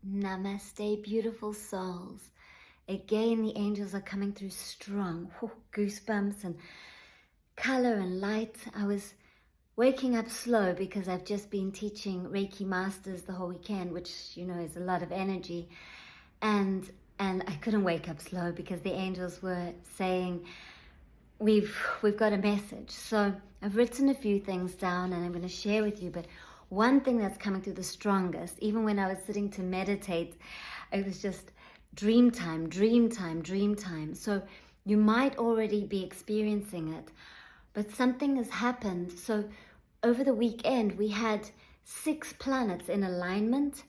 Namaste, beautiful souls. Again, the angels are coming through strong. Goosebumps and color and light. I was waking up slow because I've just been teaching Reiki Masters the whole weekend, which, you know, is a lot of energy. And I couldn't wake up slow because the angels were saying, we've got a message. So I've written a few things down and I'm going to share with you, but one thing that's coming through the strongest, even when I was sitting to meditate, it was just dream time, dream time, dream time. So you might already be experiencing it, but something has happened. So over the weekend, we had 6 planets in alignment,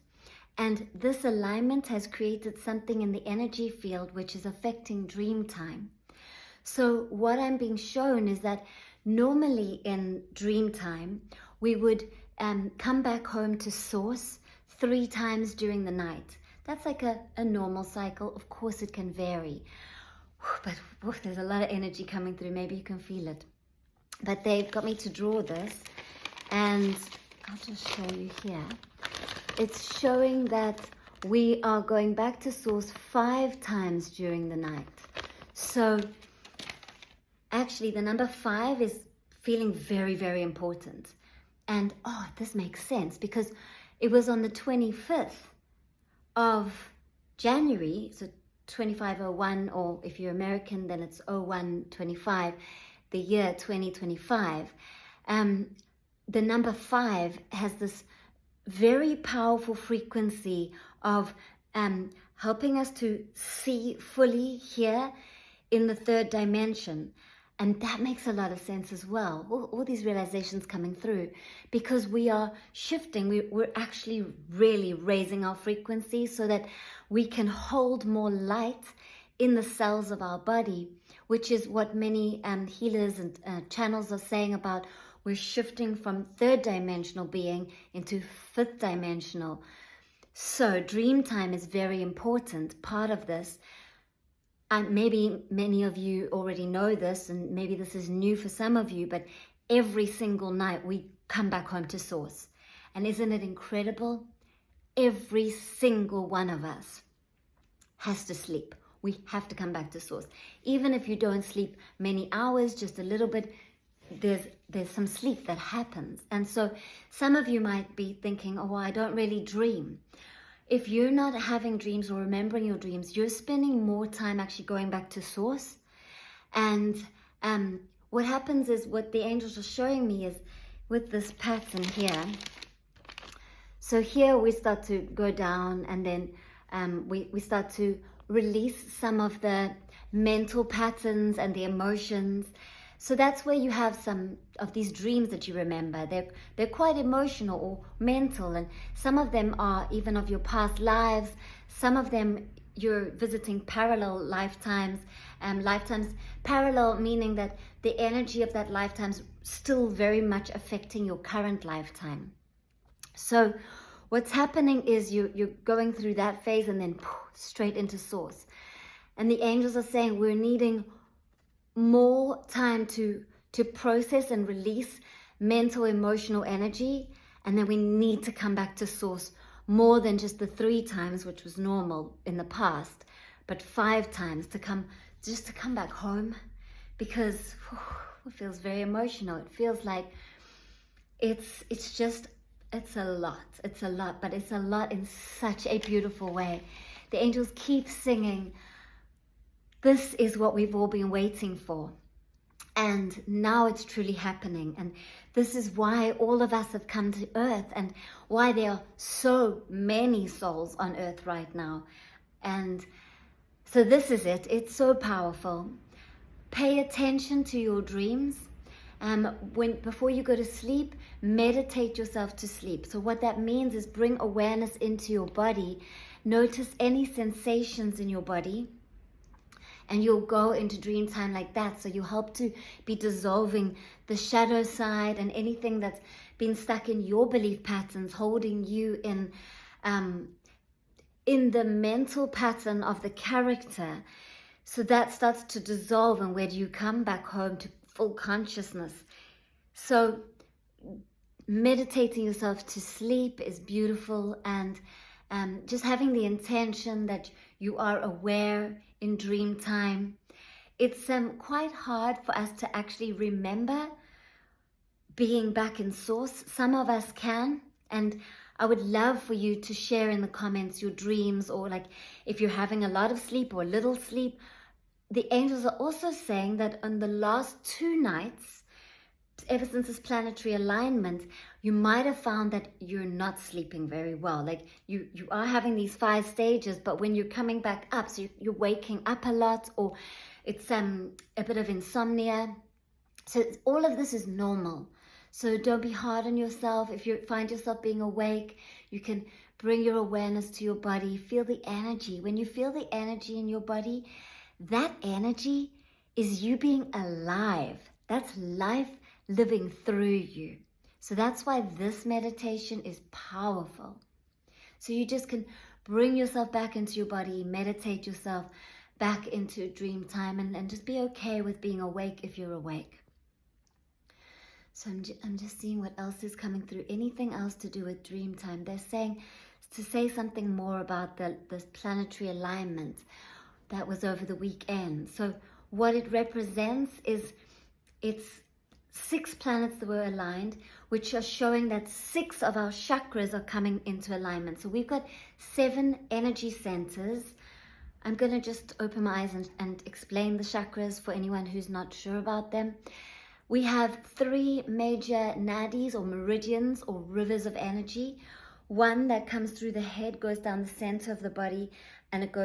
and this alignment has created something in the energy field which is affecting dream time. So what I'm being shown is that normally in dream time, we would come back home to source 3 times during the night. That's like a normal cycle. Of course, it can vary, but there's a lot of energy coming through. Maybe you can feel it. But they've got me to draw this, and I'll just show you here. It's showing that we are going back to source 5 times during the night. So actually, the number 5 is feeling very, very important. And this makes sense because it was on the 25th of January, so 2501, or if you're American, then it's 0125, the year 2025. The number 5 has this very powerful frequency of helping us to see fully here in the 3rd dimension. And that makes a lot of sense as well. All these realizations coming through because we are shifting. We're actually really raising our frequency so that we can hold more light in the cells of our body, which is what many healers and channels are saying about we're shifting from 3rd dimensional being into 5th dimensional. So dream time is very important, part of this. And maybe many of you already know this, and maybe this is new for some of you, but every single night we come back home to source. And isn't it incredible? Every single one of us has to sleep. We have to come back to source. Even if you don't sleep many hours, just a little bit, there's some sleep that happens. And so some of you might be thinking, oh, well, I don't really dream. If you're not having dreams or remembering your dreams, you're spending more time actually going back to source. And what happens is, what the angels are showing me is with this pattern here. So here we start to go down, and then we start to release some of the mental patterns and the emotions. So that's where you have some of these dreams that you remember. They're quite emotional or mental, and some of them are even of your past lives. Some of them you're visiting parallel lifetimes. Lifetimes parallel meaning that the energy of that lifetime's still very much affecting your current lifetime. So what's happening is you're going through that phase and then straight into source. And the angels are saying we're needing more time to process and release mental, emotional energy, and then we need to come back to source more than just the 3 times, which was normal in the past, but 5 times to come back home, because it feels very emotional. It feels like it's a lot, but it's a lot in such a beautiful way. The angels keep singing, this is what we've all been waiting for. And now it's truly happening. And this is why all of us have come to Earth, and why there are so many souls on Earth right now. And so this is it. It's so powerful. Pay attention to your dreams. Before you go to sleep, meditate yourself to sleep. So what that means is bring awareness into your body. Notice any sensations in your body, and you'll go into dream time like that. So you help to be dissolving the shadow side and anything that's been stuck in your belief patterns, holding you in the mental pattern of the character. So that starts to dissolve, and where do you come back home to full consciousness? So meditating yourself to sleep is beautiful, and just having the intention that you are aware in dream time. It's quite hard for us to actually remember being back in source. Some of us can, and I would love for you to share in the comments your dreams, or like if you're having a lot of sleep or little sleep. The angels are also saying that on the last 2 nights, ever since this planetary alignment, you might have found that you're not sleeping very well. Like you are having these 5 stages, but when you're coming back up, so you're waking up a lot, or it's a bit of insomnia. So all of this is normal. So don't be hard on yourself. If you find yourself being awake, you can bring your awareness to your body. Feel the energy. When you feel the energy in your body, that energy is you being alive. That's life living through you. So that's why this meditation is powerful. So you just can bring yourself back into your body, meditate yourself back into dream time, and just be okay with being awake if you're awake. So I'm just seeing what else is coming through. Anything else to do with dream time? They're saying to say something more about this planetary alignment that was over the weekend. So what it represents is it's 6 planets that were aligned, which are showing that 6 of our chakras are coming into alignment. So we've got 7 energy centers. I'm going to just open my eyes and explain the chakras for anyone who's not sure about them. We have 3 major nadis or meridians or rivers of energy. One that comes through the head, goes down the center of the body, and it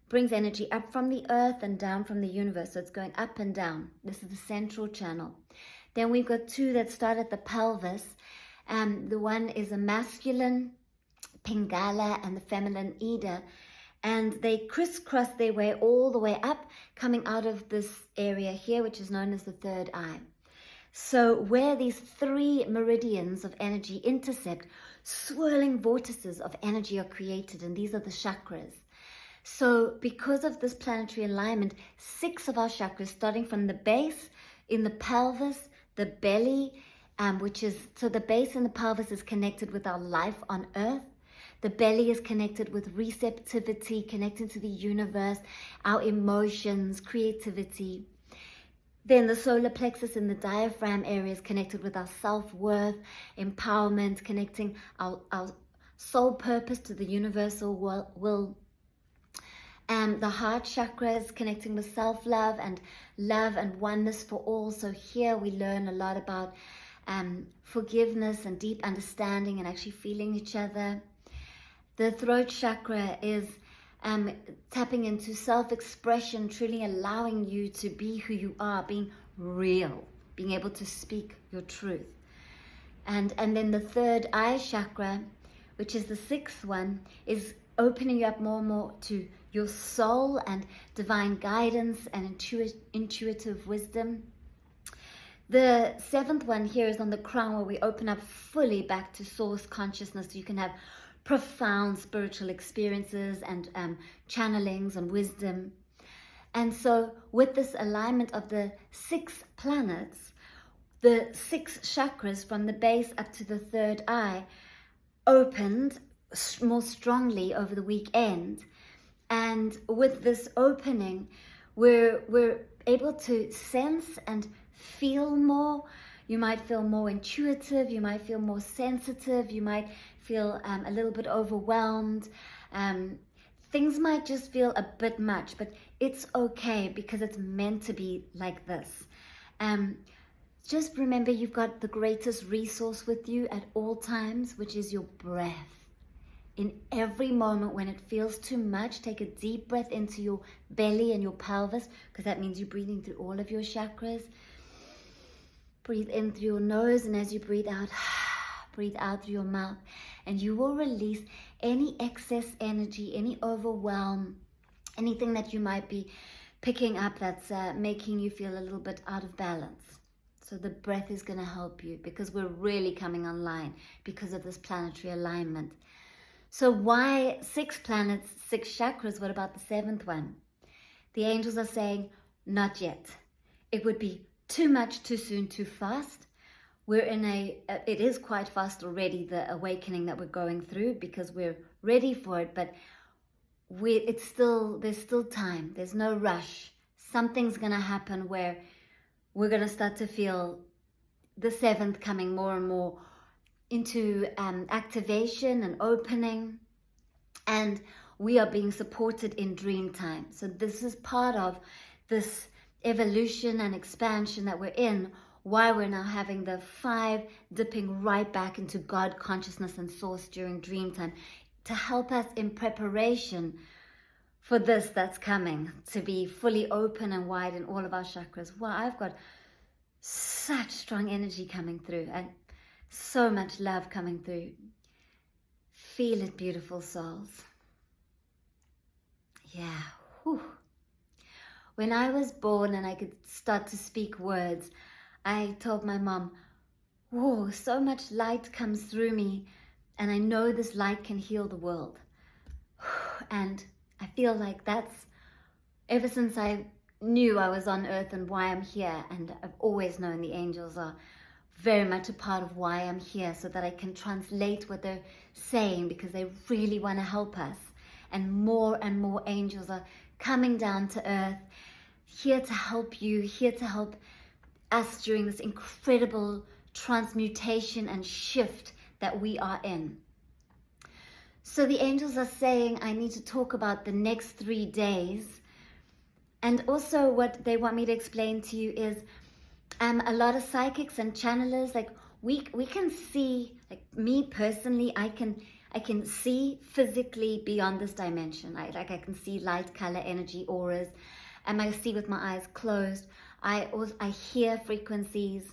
brings energy up from the earth and down from the universe. So it's going up and down. This is the central channel. Then we've got 2 that start at the pelvis. The one is a masculine Pingala and the feminine Ida. And they crisscross their way all the way up, coming out of this area here, which is known as the 3rd eye. So where these 3 meridians of energy intersect, swirling vortices of energy are created, and these are the chakras. So because of this planetary alignment, 6 of our chakras, starting from the base in the pelvis, the belly, so the base in the pelvis is connected with our life on earth. The belly is connected with receptivity, connecting to the universe, our emotions, creativity. Then the solar plexus in the diaphragm area is connected with our self-worth, empowerment, connecting our soul purpose to the universal will. The heart chakra is connecting with self-love and love and oneness for all. So here we learn a lot about forgiveness and deep understanding and actually feeling each other. The throat chakra is tapping into self-expression, truly allowing you to be who you are, being real, being able to speak your truth. And then the 3rd eye chakra, which is the 6th one, is opening you up more and more to your soul and divine guidance and intuitive wisdom. The 7th one here is on the crown, where we open up fully back to source consciousness, so you can have profound spiritual experiences and channelings and wisdom. And so with this alignment of the 6 planets, the 6 chakras from the base up to the 3rd eye opened more strongly over the weekend. And with this opening, we're able to sense and feel more. You might feel more intuitive, you might feel more sensitive, you might feel a little bit overwhelmed. Things might just feel a bit much, but it's okay because it's meant to be like this. Just remember, you've got the greatest resource with you at all times, which is your breath. In every moment when it feels too much, take a deep breath into your belly and your pelvis, because that means you're breathing through all of your chakras. Breathe in through your nose, and as you breathe out through your mouth, and you will release any excess energy, any overwhelm, anything that you might be picking up that's making you feel a little bit out of balance. So the breath is going to help you, because we're really coming online because of this planetary alignment. So why 6 planets, 6 chakras? What about the 7th one? The angels are saying, not yet. It would be too much, too soon, too fast. we're in it is quite fast already, the awakening that we're going through, because we're ready for it, but there's still time. There's no rush. Something's going to happen where we're going to start to feel the seventh coming more and more into activation and opening, and we are being supported in Dreamtime. So this is part of this evolution and expansion that we're in, why we're now having the 5 dipping right back into God consciousness and source during Dreamtime, to help us in preparation for this that's coming, to be fully open and wide in all of our chakras. Wow, I've got such strong energy coming through and so much love coming through. Feel it, beautiful souls. Yeah. Whew. When I was born and I could start to speak words, I told my mom, whoa, so much light comes through me, and I know this light can heal the world. And I feel like that's, ever since I knew I was on earth and why I'm here, and I've always known the angels are very much a part of why I'm here, so that I can translate what they're saying, because they really want to help us. And more angels are coming down to earth, here to help you, here to help us during this incredible transmutation and shift that we are in. So the angels are saying I need to talk about the next 3 days. And also what they want me to explain to you is a lot of psychics and channelers, like we can see, like me personally, I can see physically beyond this dimension. I can see light, color, energy, auras, and I see with my eyes closed. I hear frequencies,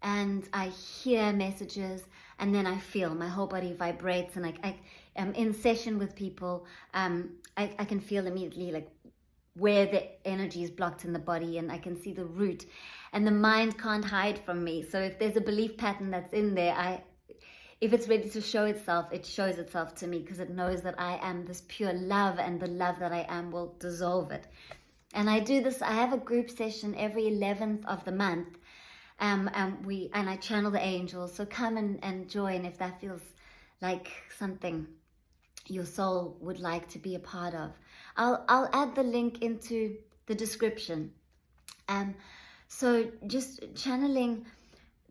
and I hear messages, and then I feel my whole body vibrates, and I am in session with people. I can feel immediately like where the energy is blocked in the body, and I can see the root, and the mind can't hide from me. So if there's a belief pattern that's in there, if it's ready to show itself, it shows itself to me, because it knows that I am this pure love, and the love that I am will dissolve it. And I do this, I have a group session every 11th of the month, and I channel the angels. So come and join if that feels like something your soul would like to be a part of. I'll add the link into the description. So just channeling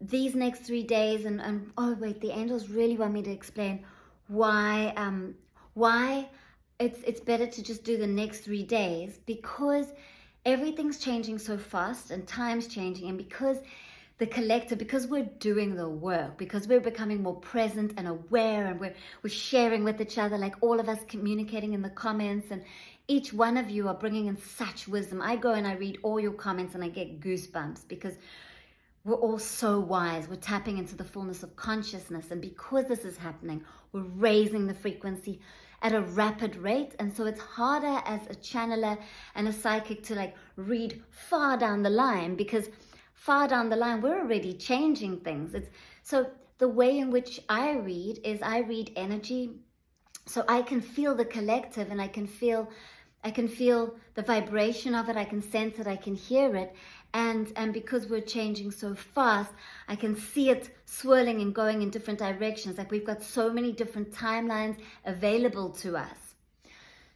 these next 3 days, and oh wait, the angels really want me to explain why it's better to just do the next 3 days, because everything's changing so fast and time's changing, and because the collective, because we're doing the work, because we're becoming more present and aware, and we're sharing with each other, like all of us communicating in the comments, and each one of you are bringing in such wisdom. I go and I read all your comments and I get goosebumps, because we're all so wise. We're tapping into the fullness of consciousness, and because this is happening, we're raising the frequency at a rapid rate. And so it's harder as a channeler and a psychic to like read far down the line, because far down the line we're already changing things. So the way in which I read is I read energy, so I can feel the collective, and I can feel the vibration of it, I can sense it, I can hear it, and because we're changing so fast, I can see it swirling and going in different directions. Like we've got so many different timelines available to us.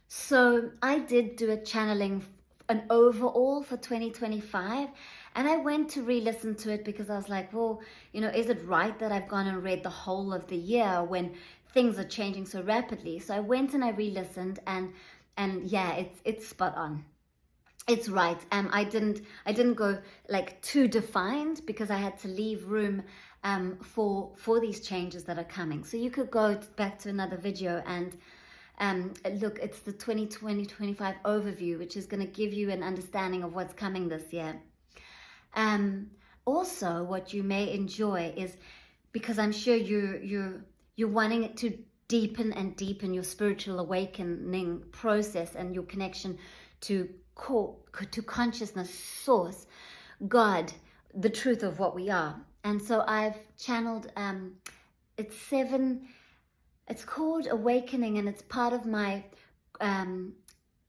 So I did do a channeling, an overall for 2025, and I went to re-listen to it, because I was like, well, is it right that I've gone and read the whole of the year when things are changing so rapidly? So I went and I re-listened, and yeah, it's spot on. It's right. I didn't go like too defined, because I had to leave room for these changes that are coming. So you could go back to another video and look, it's the 2020-25 overview, which is going to give you an understanding of what's coming this year. Also, what you may enjoy is, because I'm sure you're wanting it to deepen and deepen your spiritual awakening process and your connection to consciousness, source, God, the truth of what we are. And so I've channeled it's called Awakening, and it's part of my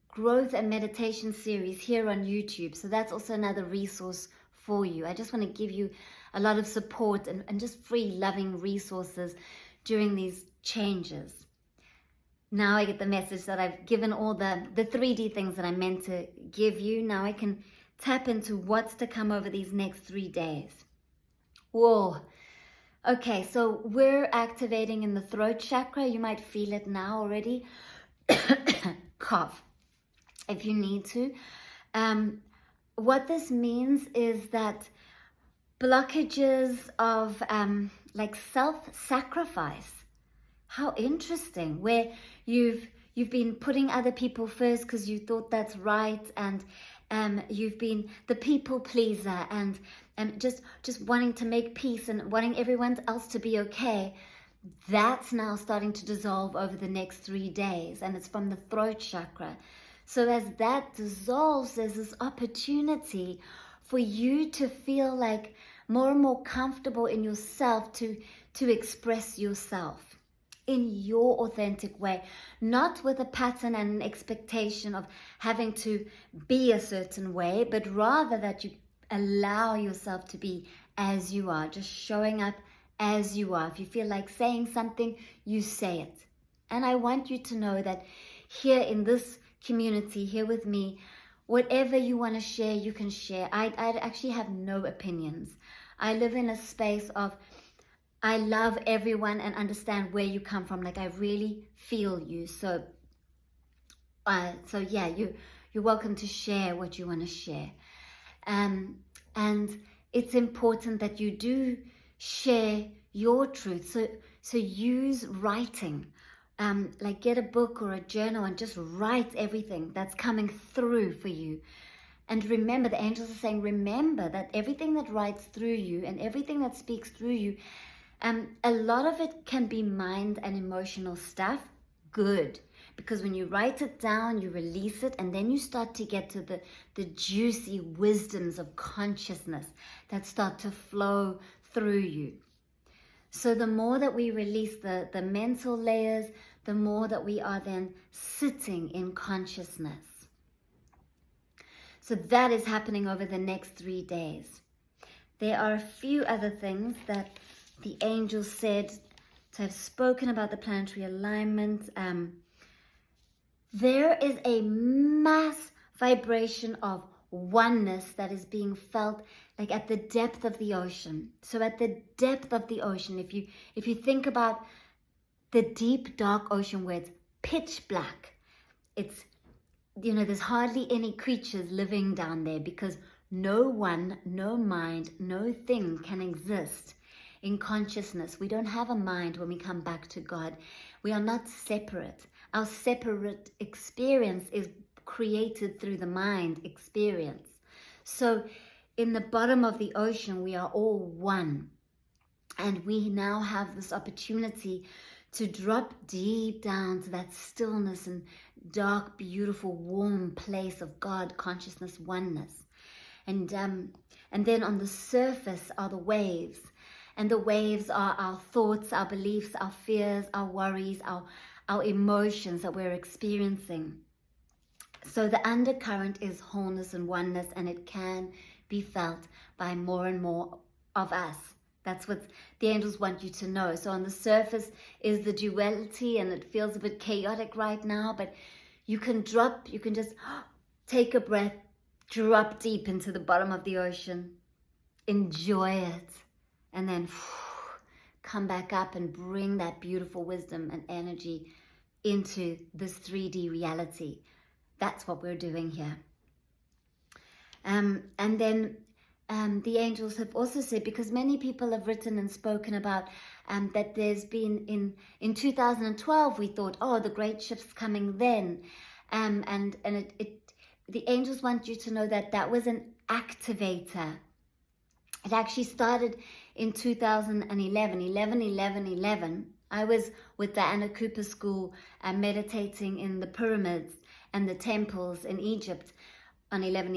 growth and meditation series here on YouTube. So that's also another resource for you. I just want to give you a lot of support and just free loving resources during these changes. Now I get the message that I've given all the 3D things that I meant to give you. Now I can tap into what's to come over these next 3 days. Whoa. Okay, so we're activating in the throat chakra. You might feel it now already. Cough if you need to. What this means is that blockages of like self-sacrifice. How interesting, where you've been putting other people first because you thought that's right, and you've been the people pleaser and just wanting to make peace and wanting everyone else to be okay. That's now starting to dissolve over the next 3 days, and it's from the throat chakra. So as that dissolves, there's this opportunity for you to feel like more and more comfortable in yourself to express yourself in your authentic way, not with a pattern and an expectation of having to be a certain way, but rather that you allow yourself to be as you are, just showing up as you are. If you feel like saying something, you say it. And I want you to know that here in this community, here with me, whatever you want to share, you can share. I actually have no opinions. I live in a space of, I love everyone and understand where you come from. Like, I really feel you. So yeah, you're welcome to share what you want to share. And it's important that you do share your truth. So use writing. Like, get a book or a journal and just write everything that's coming through for you. And remember, the angels are saying, remember that everything that writes through you and everything that speaks through you, a lot of it can be mind and emotional stuff. Good. Because when you write it down, you release it, and then you start to get to the juicy wisdoms of consciousness that start to flow through you. So the more that we release the mental layers, the more that we are then sitting in consciousness. So that is happening over the next 3 days. There are a few other things that the angels said to have spoken about the planetary alignment. There is a mass vibration of oneness that is being felt, like at the depth of the ocean. So at the depth of the ocean, if you think about the deep dark ocean where it's pitch black, it's, there's hardly any creatures living down there, because no one, no mind, no thing can exist in consciousness. We don't have a mind when we come back to God. We are not separate. Our separate experience is created through the mind experience. So in the bottom of the ocean, we are all one. And we now have this opportunity to drop deep down to that stillness and dark, beautiful, warm place of God, consciousness, oneness. And then on the surface are the waves. And the waves are our thoughts, our beliefs, our fears, our worries, our emotions that we're experiencing. So the undercurrent is wholeness and oneness, and it can be felt by more and more of us. That's what the angels want you to know. So on the surface is the duality, and it feels a bit chaotic right now, but you can just take a breath, drop deep into the bottom of the ocean, enjoy it, and then come back up and bring that beautiful wisdom and energy into this 3D reality. That's what we're doing here. And then the angels have also said, because many people have written and spoken about that there's been in 2012, we thought, oh, the great shift's coming then. And the angels want you to know that that was an activator. It actually started in 2011, 11. I was with the Anna Cooper School meditating in the pyramids and the temples in Egypt on 11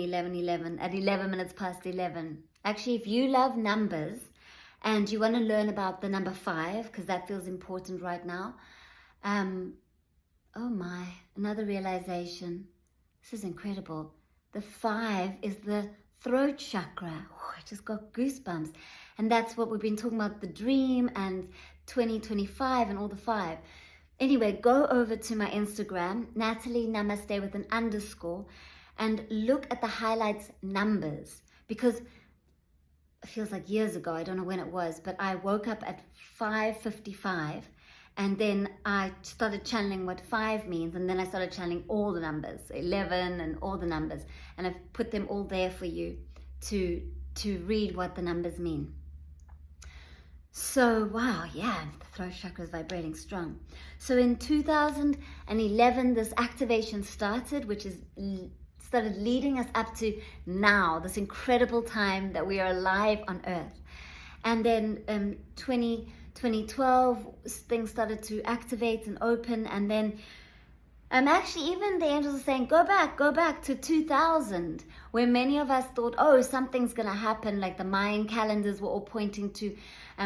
at 11 minutes past 11. Actually, if you love numbers and you want to learn about the number 5, because that feels important right now. Oh my, another realization. This is incredible. The 5 is the throat chakra. I just got goosebumps. And that's what we've been talking about, the dream and 2025 and all the 5. Anyway, go over to my Instagram, Natalie Namaste with an _ and look at the highlights numbers, because it feels like years ago, I don't know when it was, but I woke up at 5:55 and then I started channeling what 5 means, and then I started channeling all the numbers, 11 and all the numbers, and I've put them all there for you to read what the numbers mean. So, wow, yeah, the throat chakra is vibrating strong. So in 2011, this activation started, which is started leading us up to now, this incredible time that we are alive on Earth. And then 2012, things started to activate and open, and then actually even the angels are saying, go back to 2000, where many of us thought, oh, something's going to happen, like the Mayan calendars were all pointing to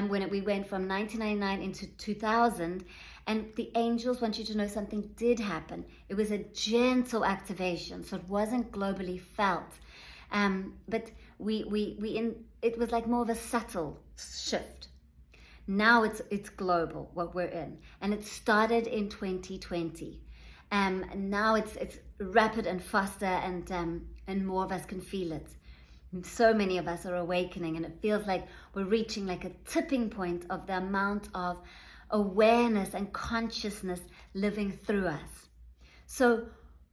when we went from 1999 into 2000. And the angels want you to know something did happen. It was a gentle activation, so it wasn't globally felt. But it was like more of a subtle shift. Now it's global, what we're in. And it started in 2020. Now it's rapid and faster, and more of us can feel it. And so many of us are awakening, and it feels like we're reaching like a tipping point of the amount of awareness and consciousness living through us. So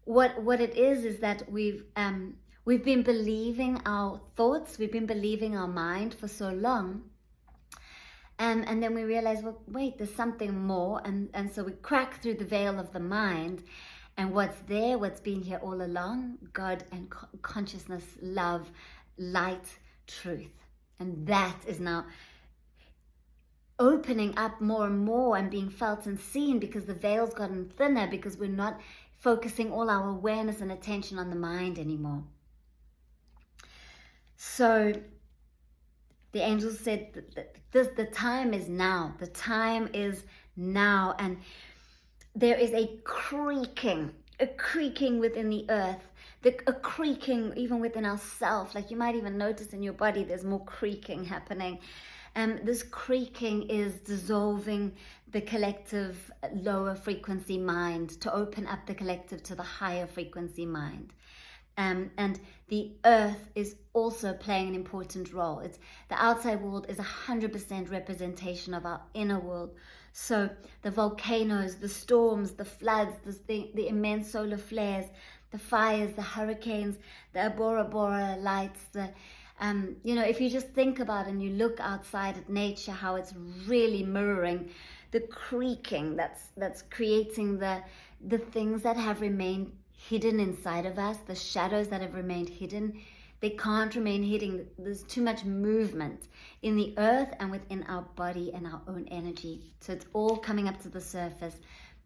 what it is that we've been believing our thoughts, we've been believing our mind for so long, and then we realize, well, wait, there's something more, and so we crack through the veil of the mind, and what's there, what's been here all along, God and consciousness, love, light, truth. And that is now opening up more and more and being felt and seen, because the veil's gotten thinner, because we're not focusing all our awareness and attention on the mind anymore. So the angels said that the time is now. The time is now. And there is a creaking within the earth, a creaking even within ourselves. Like you might even notice in your body, there's more creaking happening. This creaking is dissolving the collective lower frequency mind to open up the collective to the higher frequency mind. And the earth is also playing an important role. It's the outside world is 100% representation of our inner world. So the volcanoes, the storms, the floods, the immense solar flares, the fires, the hurricanes, the Bora Bora lights, if you just think about it and you look outside at nature, how it's really mirroring the creaking that's creating the things that have remained hidden inside of us, the shadows that have remained hidden. They can't remain hidden. There's too much movement in the earth and within our body and our own energy. So it's all coming up to the surface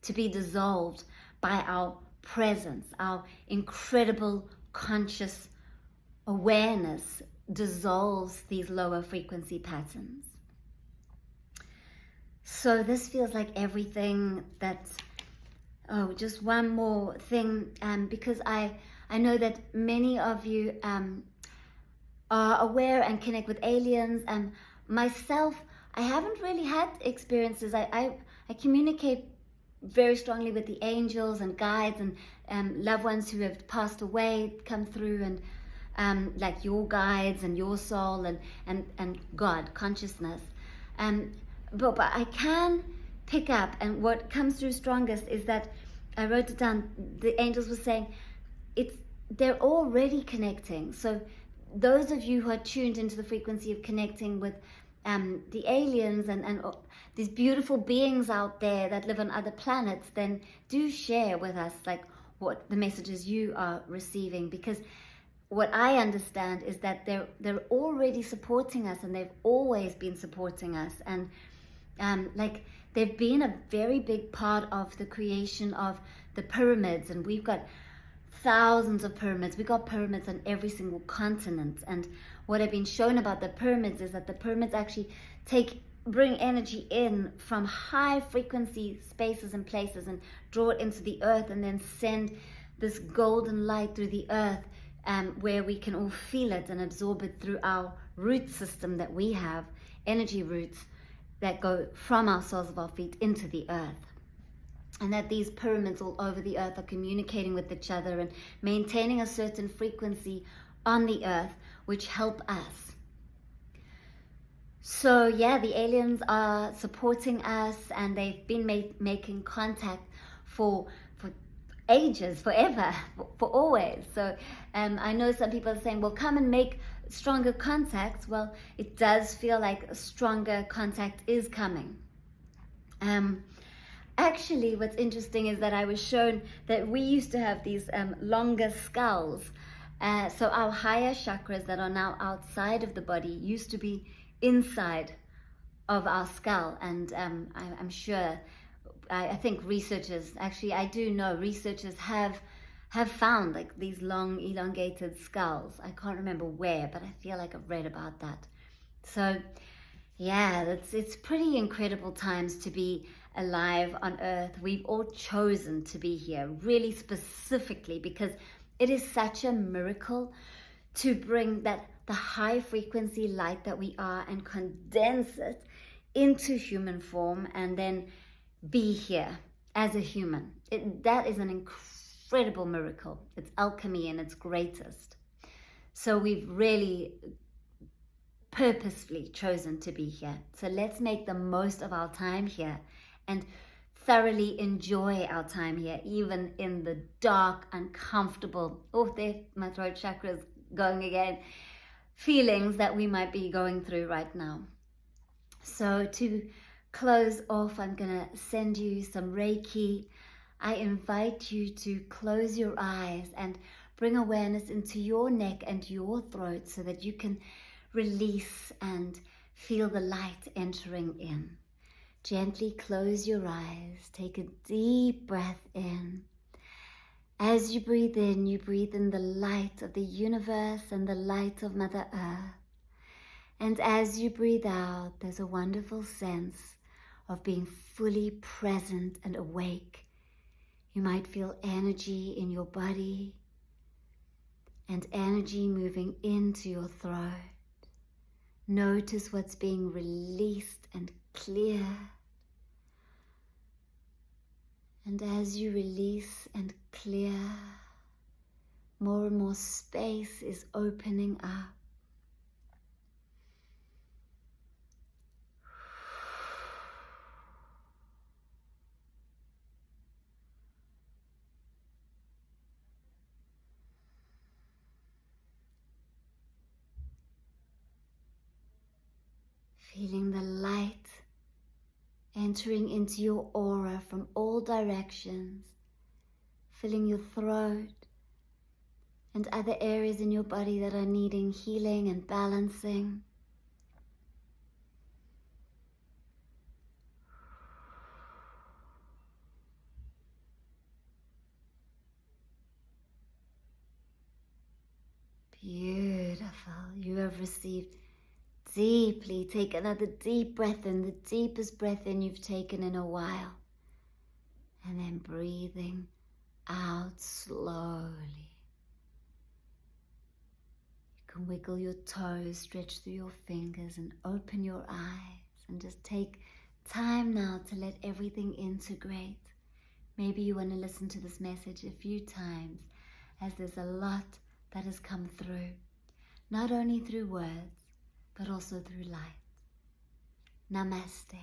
to be dissolved by our presence. Our incredible conscious awareness dissolves these lower frequency patterns. So this feels like everything that's, just one more thing, because I know that many of you are aware and connect with aliens, and myself, I haven't really had experiences. I communicate very strongly with the angels and guides and loved ones who have passed away come through, and like your guides and your soul and God, consciousness. But I can pick up, and what comes through strongest is that I wrote it down. The angels were saying they're already connecting. So those of you who are tuned into the frequency of connecting with the aliens and these beautiful beings out there that live on other planets, then do share with us like what the messages you are receiving, because what I understand is that they're already supporting us, and they've always been supporting us, and they've been a very big part of the creation of the pyramids, and we've got thousands of pyramids. We've got pyramids on every single continent, and what I've been shown about the pyramids is that the pyramids actually bring energy in from high frequency spaces and places and draw it into the earth, and then send this golden light through the earth where we can all feel it and absorb it through our root system that we have, energy roots that go from our soles of our feet into the earth. And that these pyramids all over the earth are communicating with each other and maintaining a certain frequency on the earth, which help us. So yeah, the aliens are supporting us, and they've been making contact for ages, forever, for always. So I know some people are saying, well, come and make stronger contacts. Well, it does feel like a stronger contact is coming. Actually, what's interesting is that I was shown that we used to have these longer skulls. So our higher chakras that are now outside of the body used to be inside of our skull. And I'm sure, I think researchers, actually I do know researchers have found like these long elongated skulls. I can't remember where, but I feel like I've read about that. So yeah, it's pretty incredible times to be alive on earth. We've all chosen to be here really specifically because it is such a miracle to bring the high frequency light that we are and condense it into human form and then be here as a human. That is an incredible miracle. It's alchemy in its greatest. So we've really purposefully chosen to be here. So let's make the most of our time here and thoroughly enjoy our time here, even in the dark, uncomfortable, there, my throat chakra is going again, feelings that we might be going through right now. So to close off, I'm gonna send you some Reiki. I invite you to close your eyes and bring awareness into your neck and your throat so that you can release and feel the light entering in. Gently close your eyes. Take a deep breath in. As you breathe in the light of the universe and the light of Mother Earth. And as you breathe out, there's a wonderful sense of being fully present and awake. You might feel energy in your body and energy moving into your throat. Notice what's being released and clear. And as you release and clear, more and more space is opening up. Feeling the light entering into your aura from all directions, filling your throat and other areas in your body that are needing healing and balancing. Beautiful. You have received deeply. Take another deep breath in, the deepest breath in you've taken in a while. And then breathing out slowly. You can wiggle your toes, stretch through your fingers and open your eyes and just take time now to let everything integrate. Maybe you want to listen to this message a few times as there's a lot that has come through, not only through words, but also through light. Namaste.